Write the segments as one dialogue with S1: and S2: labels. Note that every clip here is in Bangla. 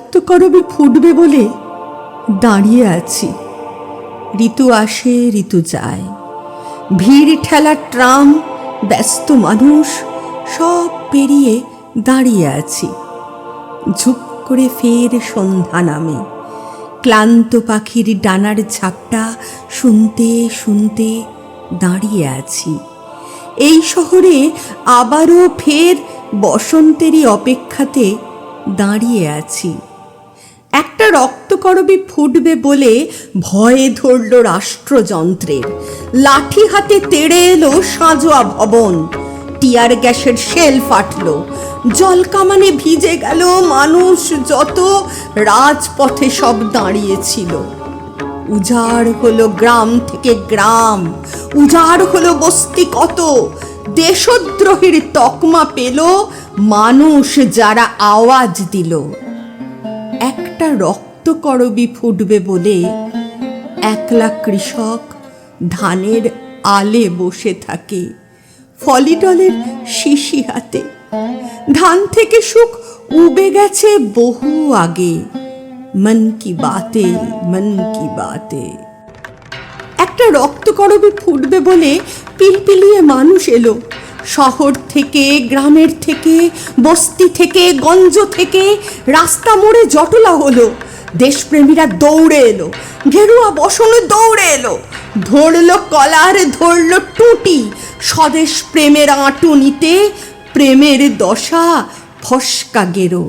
S1: রক্তকরবী ফুটবে বলে দাঁড়িয়ে আছি। ঋতু আসে ঋতু যায়, ভিড় ঠেলা ট্রাম, ব্যস্ত মানুষ সব পেরিয়ে দাঁড়িয়ে আছি। ঝুপ করে ফের সন্ধ্যা নামে, ক্লান্ত পাখির ডানার ঝাপটা শুনতে শুনতে দাঁড়িয়ে আছি। এই শহরে আবারও ফের বসন্তেরই অপেক্ষাতে দাঁড়িয়ে আছি। একটা রক্তকরবী ফুটবে বলে ভয়ে ধরল রাষ্ট্রযন্ত্রের, লাঠি হাতে তেড়ে এলো সাঁজোয়া ভবন, টিয়ার গ্যাসের শেল ফাটল, জলকামানে ভিজে গেল মানুষ যত রাজপথে সব দাঁড়িয়েছিল। উজাড় হলো গ্রাম থেকে গ্রাম, উজাড় হলো বস্তি কত, দেশদ্রোহীর তকমা পেল মানুষ যারা আওয়াজ দিল। একটা রক্তকরবী ফুটবে বলে একলা কৃষক ধানের আলে বসে থাকে, ফলিডলের শিশি হাতে। ধান থেকে সুখ উবে গেছে বহু আগে, মন কি বাতে মন কি বাতে। একটা রক্তকরবী ফুটবে বলে পিলপিলিয়ে মানুষ এলো, শহর থেকে, গ্রামের থেকে, বস্তি থেকে, গঞ্জ থেকে, রাস্তা মোড়ে জটলা হলো। দেশপ্রেমীরা দৌড়ে এলো, গেরুয়া বসনে দৌড়ে এলো, ধরলো কলার, ধরলো টুটি, স্বদেশ প্রেমের আঁটুনিতে প্রেমের দশা ফসকা গেরো।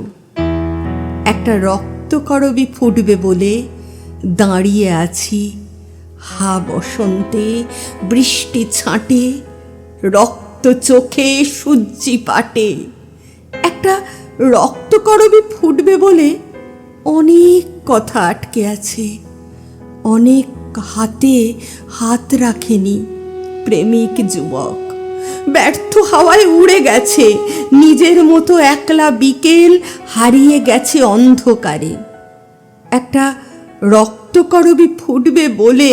S1: একটা রক্তকরবী ফুটবে বলে দাঁড়িয়ে আছি হা বসন্তে, বৃষ্টি ছাঁটে, রক্ত চোখে সূর্যি পাটে। একটা রক্তকরবী ফুটবে বলে অনেক কথা আটকে আছে, অনেক হাতে হাত রাখেনি প্রেমিক যুবক, ব্যর্থ হাওয়ায় উড়ে গেছে, নিজের মতো একলা বিকেল হারিয়ে গেছে অন্ধকারে। একটা রক্তকরবী ফুটবে বলে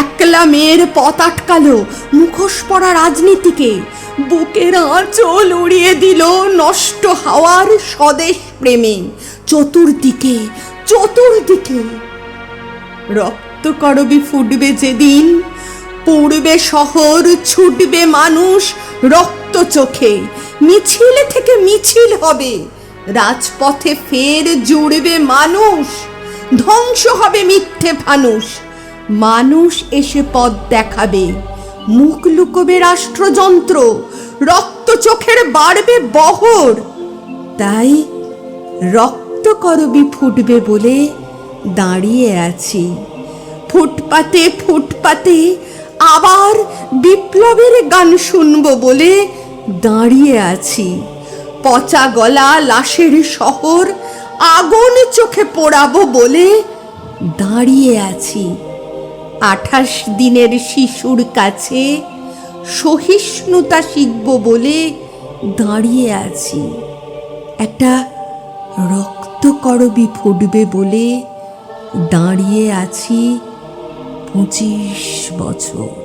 S1: একলা মেয়ের পথ আটকালো মুখোশ পরা রাজনীতিকে, বুকের আঁচল উড়িয়ে দিল নষ্ট হাওয়ার স্বদেশ প্রেমে। চতুর্দিকে চতুর্দিকে রক্তকরবী ফুটবে যেদিন, পড়বে শহর, ছুটবে মানুষ রক্ত চোখে, মিছিল থেকে মিছিল হবে, রাজপথে ফের জুড়বে মানুষ, ধ্বংস হবে মিথ্যে ফানুষ। মানুষ এসে পথ দেখাবে, মুখ লুকোবে রাষ্ট্রযন্ত্র, রক্ত চোখের বাড়বে বহর। তাই রক্তকরবী ফুটবে বলে দাঁড়িয়ে আছি। ফুটপাতে ফুটপাতে আবার বিপ্লবের গান শুনবো বলে দাঁড়িয়ে আছি। পচা গলা লাশের শহর আগুন চোখে পোড়াবো বলে দাঁড়িয়ে আছি। 28 দিনের শিশুর কাছে সহিষ্ণুতা শিখব বলে দাঁড়িয়ে আছি। একটা রক্তকরবী ফুটবে বলে দাঁড়িয়ে আছি 25 বছর।